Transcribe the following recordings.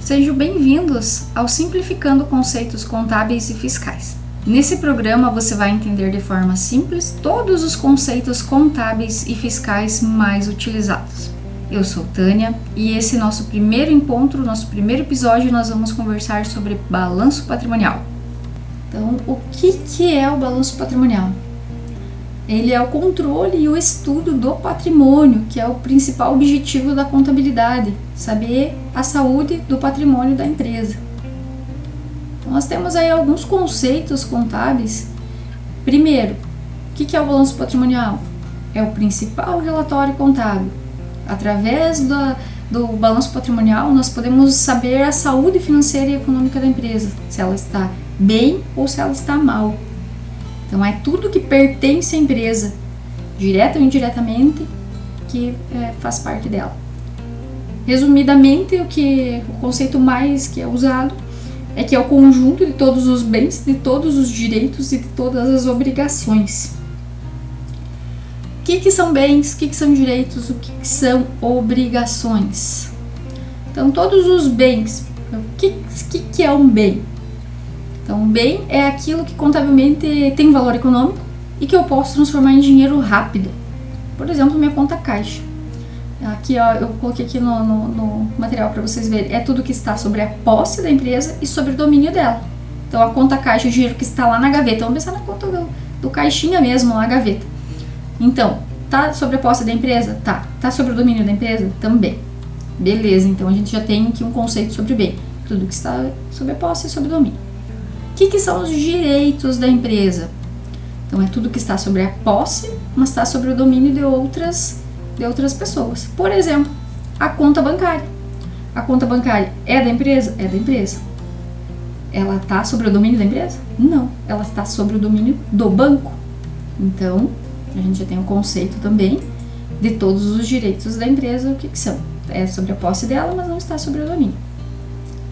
Sejam bem-vindos ao Simplificando Conceitos Contábeis e Fiscais. Nesse programa você vai entender de forma simples todos os conceitos contábeis e fiscais mais utilizados. Eu sou Tânia e esse é nosso primeiro encontro, nosso primeiro episódio, nós vamos conversar sobre balanço patrimonial. Então, o que é o balanço patrimonial? Ele é o controle e o estudo do patrimônio, que é o principal objetivo da contabilidade, saber a saúde do patrimônio da empresa. Então, nós temos aí alguns conceitos contábeis. Primeiro, o que é o balanço patrimonial? É o principal relatório contábil. Através do balanço patrimonial, nós podemos saber a saúde financeira e econômica da empresa, se ela está bem ou se ela está mal. Então, é tudo que pertence à empresa, direta ou indiretamente, que faz parte dela. Resumidamente, o conceito mais que é usado é que é o conjunto de todos os bens, de todos os direitos e de todas as obrigações. O que são bens, o que são direitos, o que são obrigações? Então, todos os bens, o que é um bem? Então, um bem é aquilo que contabilmente tem valor econômico e que eu posso transformar em dinheiro rápido. Por exemplo, minha conta caixa. Aqui, ó, eu coloquei aqui no material para vocês verem. É tudo que está sobre a posse da empresa e sobre o domínio dela. Então, a conta caixa é o dinheiro que está lá na gaveta. Vamos pensar na conta do caixinha mesmo, na gaveta. Então, tá sobre a posse da empresa? Tá. Tá sobre o domínio da empresa? Também. Beleza, então a gente já tem aqui um conceito sobre bem. Tudo que está sobre a posse e sobre o domínio. O que são os direitos da empresa? Então, é tudo que está sobre a posse, mas está sobre o domínio de outras pessoas. Por exemplo, a conta bancária. A conta bancária é da empresa? É da empresa. Ela está sobre o domínio da empresa? Não. Ela está sobre o domínio do banco. Então, a gente já tem um conceito também de todos os direitos da empresa. O que são? É sobre a posse dela, mas não está sobre o domínio.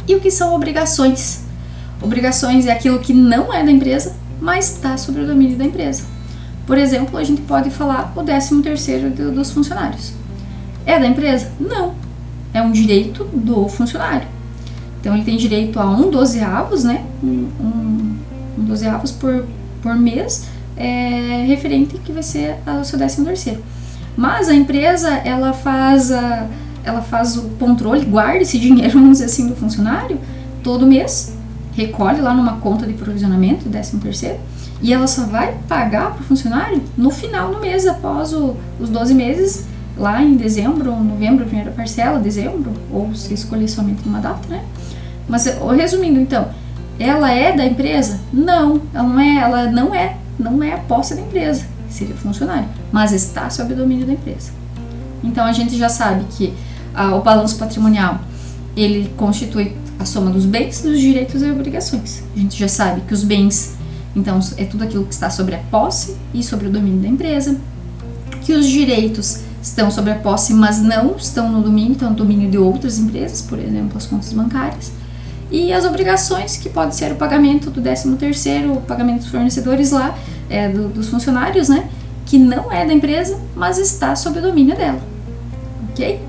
E o que são obrigações? Obrigações é aquilo que não é da empresa, mas está sobre o domínio da empresa. Por exemplo, a gente pode falar o 13º dos funcionários. É da empresa? Não. É um direito do funcionário. Então, ele tem direito a 1/12, né? Um 12 por mês, referente que vai ser ao seu 13º. Mas a empresa, ela faz o controle, guarda esse dinheiro, vamos dizer assim, do funcionário todo mês, recolhe lá numa conta de provisionamento, 13º, e ela só vai pagar para o funcionário no final do mês, após os 12 meses, lá em dezembro, novembro, a primeira parcela, dezembro, ou se escolher somente uma data, né? Mas, resumindo, então, ela é da empresa? Não, ela não é a posse da empresa, seria funcionário, mas está sob o domínio da empresa. Então, a gente já sabe que o balanço patrimonial, ele constitui a soma dos bens, dos direitos e obrigações. A gente já sabe que os bens, então, é tudo aquilo que está sobre a posse e sobre o domínio da empresa, que os direitos estão sobre a posse, mas não estão no domínio, estão no domínio de outras empresas, por exemplo, as contas bancárias, e as obrigações, que pode ser o pagamento do 13º, o pagamento dos fornecedores lá, dos funcionários, né, que não é da empresa, mas está sob o domínio dela, ok?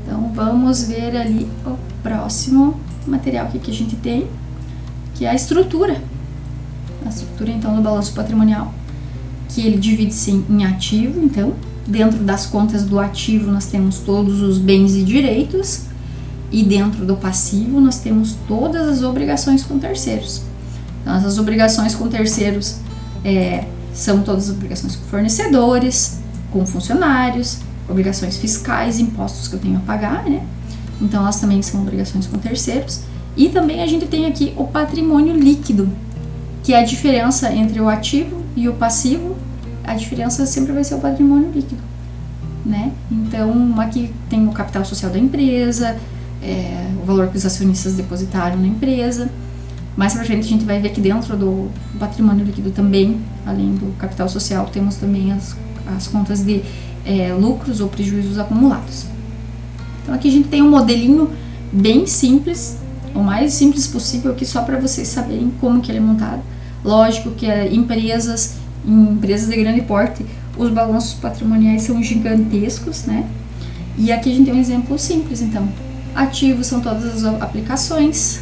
Então, vamos ver ali o próximo material que a gente tem, que é a estrutura. A estrutura, então, do balanço patrimonial, que ele divide-se em ativo. Então, dentro das contas do ativo, nós temos todos os bens e direitos, e dentro do passivo, nós temos todas as obrigações com terceiros. Então, essas obrigações com terceiros são todas as obrigações com fornecedores, com funcionários, obrigações fiscais, impostos que eu tenho a pagar, né? Então, elas também são obrigações com terceiros. E também a gente tem aqui o patrimônio líquido, que é a diferença entre o ativo e o passivo. A diferença sempre vai ser o patrimônio líquido, né? Então, aqui tem o capital social da empresa, o valor que os acionistas depositaram na empresa. Mais pra frente a gente vai ver que dentro do patrimônio líquido também, além do capital social, temos também as contas de lucros ou prejuízos acumulados. Então, aqui a gente tem um modelinho bem simples, o mais simples possível aqui, só para vocês saberem como que ele é montado. Lógico que em empresas de grande porte, os balanços patrimoniais são gigantescos, né? E aqui a gente tem um exemplo simples, então. Ativo são todas as aplicações.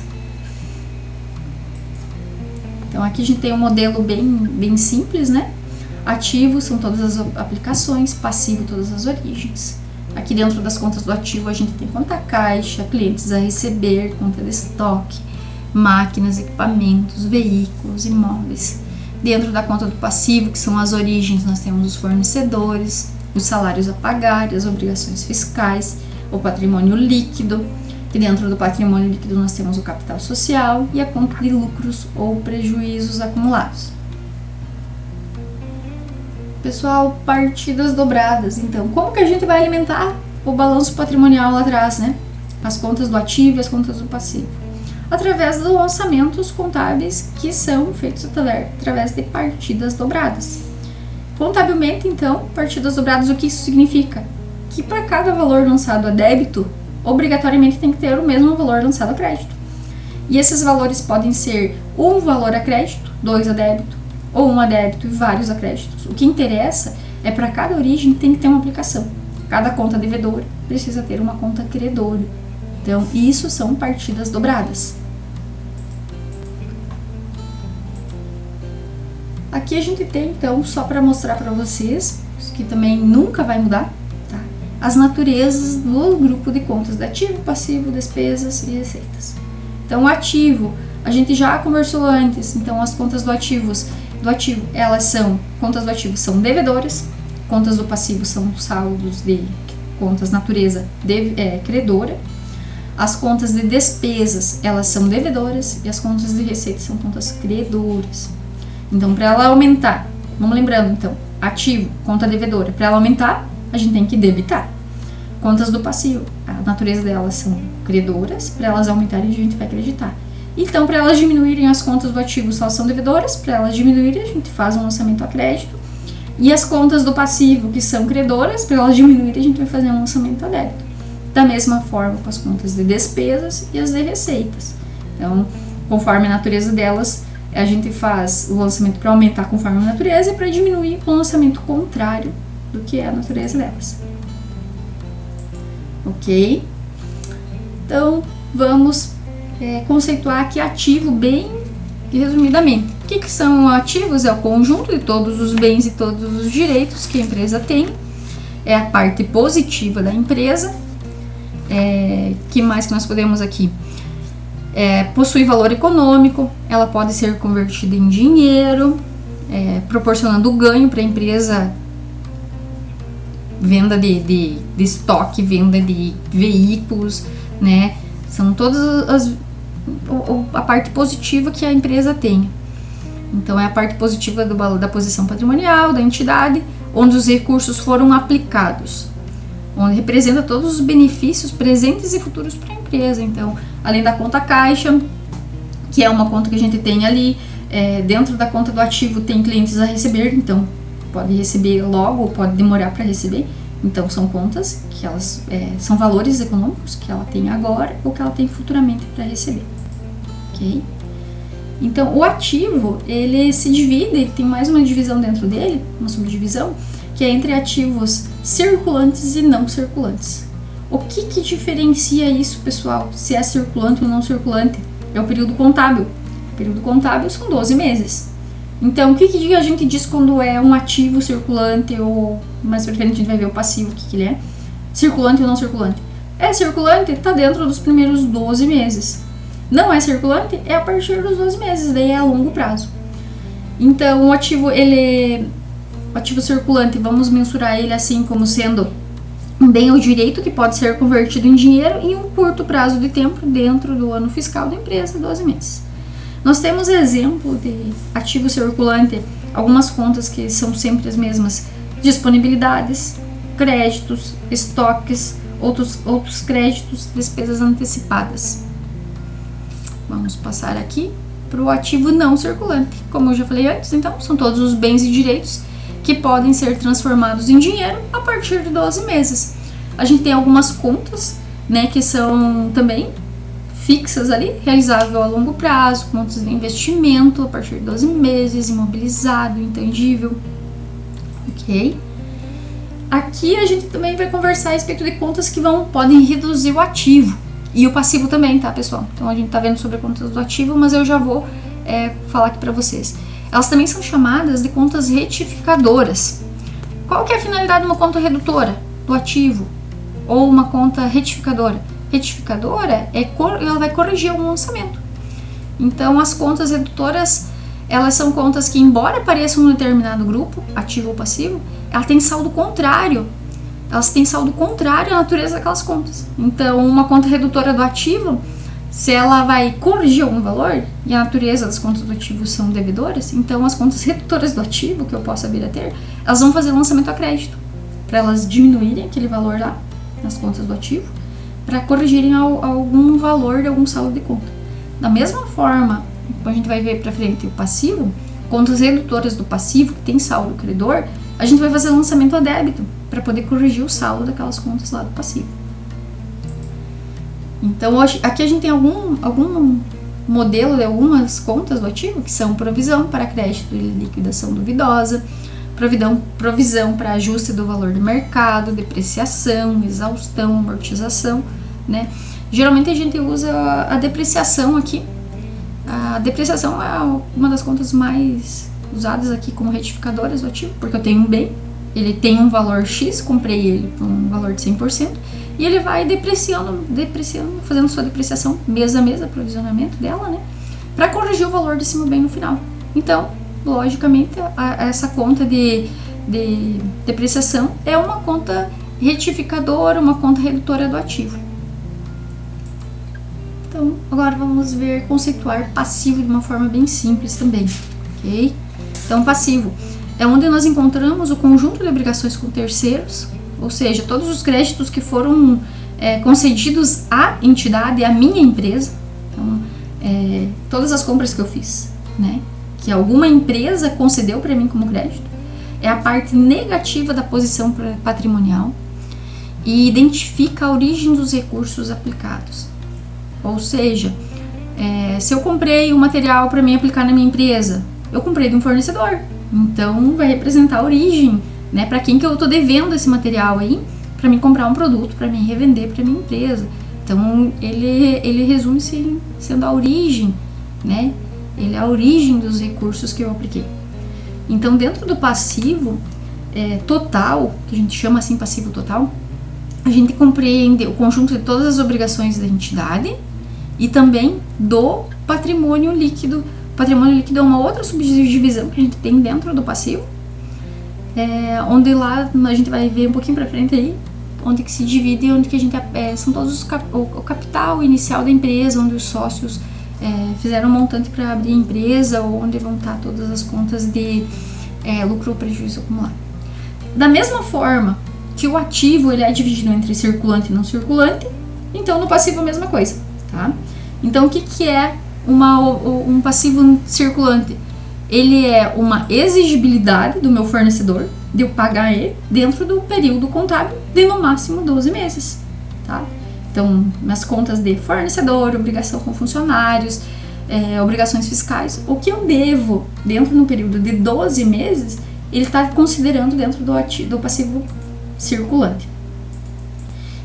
Então aqui a gente tem um modelo bem simples, né? Ativo são todas as aplicações, passivo todas as origens. Aqui dentro das contas do ativo a gente tem conta caixa, clientes a receber, conta de estoque, máquinas, equipamentos, veículos, imóveis. Dentro da conta do passivo, que são as origens, nós temos os fornecedores, os salários a pagar, as obrigações fiscais, o patrimônio líquido. E dentro do patrimônio líquido nós temos o capital social e a conta de lucros ou prejuízos acumulados. Pessoal, partidas dobradas. Então, como que a gente vai alimentar o balanço patrimonial lá atrás, né? As contas do ativo e as contas do passivo. Através dos lançamentos contábeis que são feitos através de partidas dobradas. Contabilmente, então, partidas dobradas, o que isso significa? Que para cada valor lançado a débito, obrigatoriamente tem que ter o mesmo valor lançado a crédito. E esses valores podem ser um valor a crédito, 2 a débito, ou 1 a débito e vários a créditos. O que interessa é para cada origem tem que ter uma aplicação. Cada conta devedora precisa ter uma conta credora. Então, isso são partidas dobradas. Aqui a gente tem, então, só para mostrar para vocês, que também nunca vai mudar, tá? As naturezas do grupo de contas de ativo, passivo, despesas e receitas. Então, o ativo, a gente já conversou antes, então as contas do ativo, contas do ativo são devedoras, contas do passivo são saldos de contas natureza credora, as contas de despesas, elas são devedoras e as contas de receita são contas credoras. Então, para ela aumentar, vamos lembrando, então, ativo, conta devedora, para ela aumentar, a gente tem que debitar. Contas do passivo, a natureza delas são credoras, para elas aumentarem, a gente vai acreditar. Então, para elas diminuírem as contas do ativo, só são devedoras, para elas diminuírem, a gente faz um lançamento a crédito. E as contas do passivo, que são credoras, para elas diminuírem, a gente vai fazer um lançamento a débito. Da mesma forma com as contas de despesas e as de receitas. Então, conforme a natureza delas, a gente faz o lançamento para aumentar conforme a natureza e para diminuir o lançamento contrário do que é a natureza delas. Ok? Então, vamos conceituar aqui ativo bem resumidamente. O que são ativos? É o conjunto de todos os bens e todos os direitos que a empresa tem. É a parte positiva da empresa. Que mais que nós podemos aqui? Possui valor econômico, ela pode ser convertida em dinheiro, proporcionando ganho para a empresa, venda de estoque, venda de veículos, né? São todas a parte positiva que a empresa tem. Então, é a parte positiva da posição patrimonial, da entidade, onde os recursos foram aplicados, onde representa todos os benefícios presentes e futuros para a empresa. Então, além da conta caixa, que é uma conta que a gente tem ali, dentro da conta do ativo tem clientes a receber, então pode receber logo ou pode demorar para receber. Então, são contas que elas são valores econômicos que ela tem agora ou que ela tem futuramente para receber. Ok? Então, o ativo, ele se divide, tem mais uma divisão dentro dele, uma subdivisão, que é entre ativos circulantes e não circulantes. O que diferencia isso, pessoal? Se é circulante ou não circulante? É o período contábil. O período contábil são 12 meses. Então, o que a gente diz quando é um ativo circulante, ou mais pra frente a gente vai ver o passivo, o que ele é? Circulante ou não circulante? É circulante, está dentro dos primeiros 12 meses. Não é circulante, é a partir dos 12 meses, daí é a longo prazo. Então, o ativo circulante, vamos mensurar ele assim como sendo um bem ou direito que pode ser convertido em dinheiro em um curto prazo de tempo dentro do ano fiscal da empresa, 12 meses. Nós temos exemplo de ativo circulante, algumas contas que são sempre as mesmas: disponibilidades, créditos, estoques, outros créditos, despesas antecipadas. Vamos passar aqui para o ativo não circulante. Como eu já falei antes, então, são todos os bens e direitos que podem ser transformados em dinheiro a partir de 12 meses. A gente tem algumas contas, né, que são também fixas ali, realizável a longo prazo, contas de investimento a partir de 12 meses, imobilizado, intangível, ok? Aqui a gente também vai conversar a respeito de contas que podem reduzir o ativo. E o passivo também, tá, pessoal? Então a gente tá vendo sobre contas do ativo, mas eu já vou falar aqui para vocês. Elas também são chamadas de contas retificadoras. Qual que é a finalidade de uma conta redutora do ativo ou uma conta retificadora? Retificadora ela vai corrigir algum lançamento. Então as contas redutoras, elas são contas que, embora apareçam num determinado grupo, ativo ou passivo, ela tem saldo contrário. Elas têm saldo contrário à natureza daquelas contas. Então, uma conta redutora do ativo, se ela vai corrigir algum valor, e a natureza das contas do ativo são devedoras, então as contas redutoras do ativo, que eu possa vir a ter, elas vão fazer lançamento a crédito, para elas diminuírem aquele valor lá, nas contas do ativo, para corrigirem algum valor de algum saldo de conta. Da mesma forma, a gente vai ver para frente o passivo, contas redutoras do passivo, que tem saldo credor, a gente vai fazer lançamento a débito, para poder corrigir o saldo daquelas contas lá do passivo. Então, aqui a gente tem algum modelo de algumas contas do ativo, que são provisão para crédito e liquidação duvidosa, provisão para ajuste do valor do mercado, depreciação, exaustão, amortização, né? Geralmente a gente usa a depreciação aqui. A depreciação é uma das contas mais usadas aqui como retificadoras do ativo, porque eu tenho um bem, ele tem um valor X, comprei ele por um valor de 100%, e ele vai depreciando, fazendo sua depreciação mês a mês, aprovisionamento dela, né, para corrigir o valor desse meu bem no final. Então, logicamente, essa conta de depreciação é uma conta retificadora, uma conta redutora do ativo. Então, agora vamos ver conceituar passivo de uma forma bem simples também, ok? Então, passivo é onde nós encontramos o conjunto de obrigações com terceiros, ou seja, todos os créditos que foram concedidos à entidade, à minha empresa. Então, todas as compras que eu fiz, né, que alguma empresa concedeu para mim como crédito, é a parte negativa da posição patrimonial e identifica a origem dos recursos aplicados. Ou seja, se eu comprei um material para mim aplicar na minha empresa, eu comprei de um fornecedor, então vai representar a origem, né, para quem que eu estou devendo esse material aí, para mim comprar um produto, para mim revender para minha empresa. Então ele resume-se sendo a origem, né, ele é a origem dos recursos que eu apliquei. Então dentro do passivo total, que a gente chama assim passivo total, a gente compreende o conjunto de todas as obrigações da entidade e também do patrimônio líquido. O patrimônio líquido é uma outra subdivisão que a gente tem dentro do passivo, onde lá a gente vai ver um pouquinho para frente aí, onde que se divide, onde que a gente são todos o capital inicial da empresa, onde os sócios fizeram um montante para abrir a empresa, ou onde vão estar todas as contas de lucro ou prejuízo acumulado. Da mesma forma que o ativo ele é dividido entre circulante e não circulante, então no passivo a mesma coisa, tá? Então o que é um passivo circulante? Ele é uma exigibilidade do meu fornecedor de eu pagar ele dentro do período contábil de no máximo 12 meses, tá? Então, nas contas de fornecedor, obrigação com funcionários, obrigações fiscais, o que eu devo dentro do período de 12 meses, ele está considerando dentro do passivo circulante.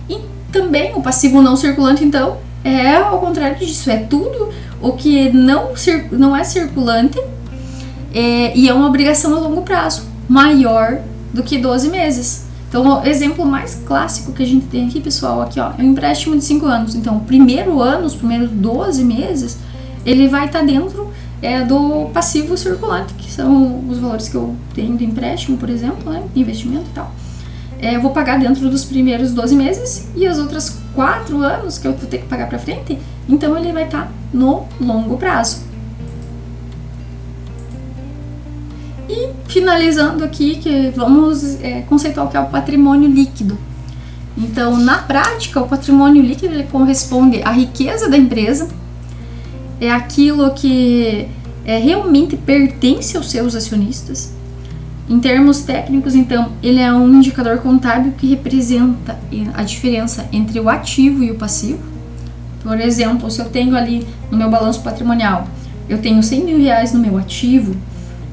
E também o passivo não circulante, então, é ao contrário disso, é tudo o que não é circulante e é uma obrigação a longo prazo, maior do que 12 meses. Então, o exemplo mais clássico que a gente tem aqui, pessoal, aqui ó, é um empréstimo de 5 anos. Então, o primeiro ano, os primeiros 12 meses, ele vai estar dentro do passivo circulante, que são os valores que eu tenho do empréstimo, por exemplo, né, investimento e tal. Eu vou pagar dentro dos primeiros 12 meses e as outras 4 anos que eu vou ter que pagar para frente, então ele vai estar no longo prazo. E finalizando aqui, que vamos conceituar o que é o patrimônio líquido. Então, na prática, o patrimônio líquido ele corresponde à riqueza da empresa, é aquilo que realmente pertence aos seus acionistas. Em termos técnicos, então, ele é um indicador contábil que representa a diferença entre o ativo e o passivo. Por exemplo, se eu tenho ali no meu balanço patrimonial, eu tenho 100 mil reais no meu ativo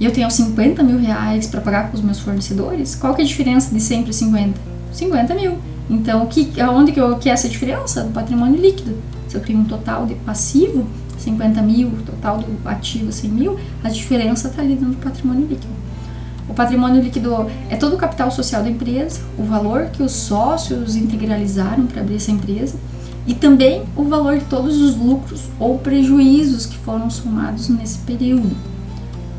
e eu tenho 50 mil reais para pagar com os meus fornecedores, qual que é a diferença de 100 para 50? 50 mil. Então, onde que é essa diferença do patrimônio líquido? Se eu tenho um total de passivo 50 mil, total do ativo 100 mil, a diferença está ali dentro do patrimônio líquido. O patrimônio líquido é todo o capital social da empresa, o valor que os sócios integralizaram para abrir essa empresa e também o valor de todos os lucros ou prejuízos que foram somados nesse período.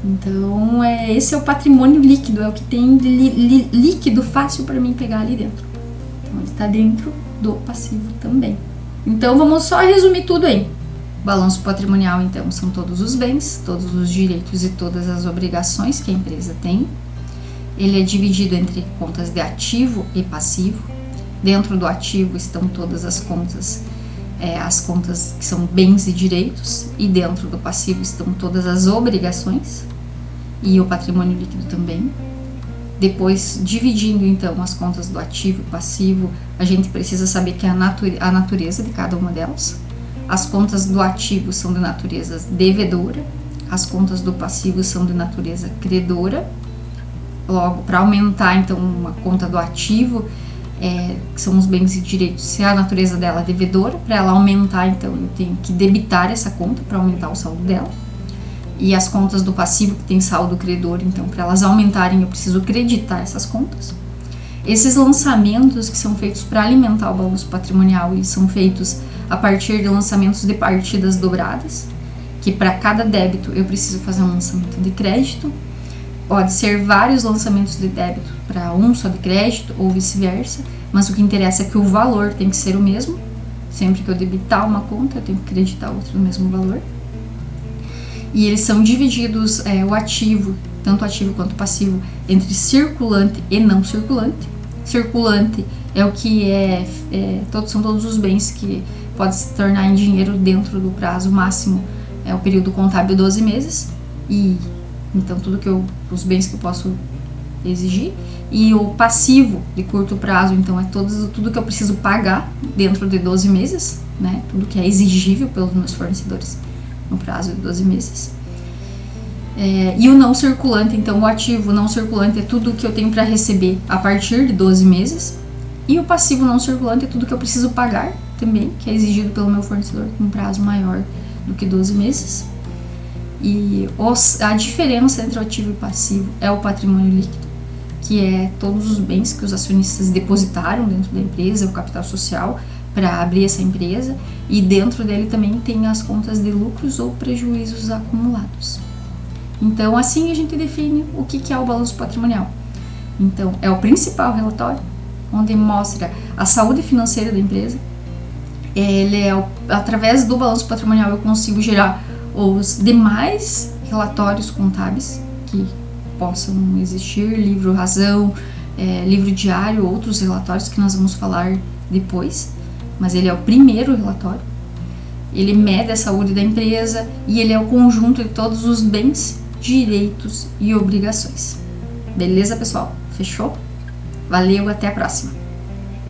Então, esse é o patrimônio líquido, é o que tem de líquido fácil para mim pegar ali dentro. Então, ele está dentro do passivo também. Então, vamos só resumir tudo aí. Balanço patrimonial, então, são todos os bens, todos os direitos e todas as obrigações que a empresa tem. Ele é dividido entre contas de ativo e passivo. Dentro do ativo estão todas as contas que são bens e direitos, e dentro do passivo estão todas as obrigações e o patrimônio líquido também. Depois, dividindo então as contas do ativo e passivo, a gente precisa saber que é a natureza de cada uma delas. As contas do ativo são de natureza devedora, as contas do passivo são de natureza credora. Logo, para aumentar então uma conta do ativo, que são os bens e direitos, se a natureza dela é devedora, para ela aumentar então eu tenho que debitar essa conta para aumentar o saldo dela. E as contas do passivo que tem saldo credor, então para elas aumentarem eu preciso creditar essas contas. Esses lançamentos que são feitos para alimentar o balanço patrimonial, eles são feitos a partir de lançamentos de partidas dobradas, que para cada débito eu preciso fazer um lançamento de crédito. Pode ser vários lançamentos de débito para um só de crédito ou vice-versa, mas o que interessa é que o valor tem que ser o mesmo. Sempre que eu debitar uma conta, eu tenho que creditar outra no mesmo valor. E eles são divididos, o ativo, tanto ativo quanto passivo, entre circulante e não circulante. Circulante é o que são todos os bens que podem se tornar em dinheiro dentro do prazo máximo, o período contábil 12 meses, e então os bens que eu posso exigir. E o passivo de curto prazo, então tudo que eu preciso pagar dentro de 12 meses, né? Tudo que é exigível pelos meus fornecedores no prazo de 12 meses. E o não circulante, então o ativo não circulante é tudo que eu tenho para receber a partir de 12 meses. E o passivo não circulante é tudo que eu preciso pagar também, que é exigido pelo meu fornecedor com um prazo maior do que 12 meses. E a diferença entre o ativo e o passivo é o patrimônio líquido, que é todos os bens que os acionistas depositaram dentro da empresa, o capital social, para abrir essa empresa, e dentro dele também tem as contas de lucros ou prejuízos acumulados. Então, assim a gente define o que é o balanço patrimonial. Então, é o principal relatório, onde mostra a saúde financeira da empresa. Através do balanço patrimonial eu consigo gerar os demais relatórios contábeis que possam existir, livro razão, livro diário, outros relatórios que nós vamos falar depois, mas ele é o primeiro relatório. Ele mede a saúde da empresa e ele é o conjunto de todos os bens, direitos e obrigações. Beleza, pessoal? Fechou? Valeu, até a próxima!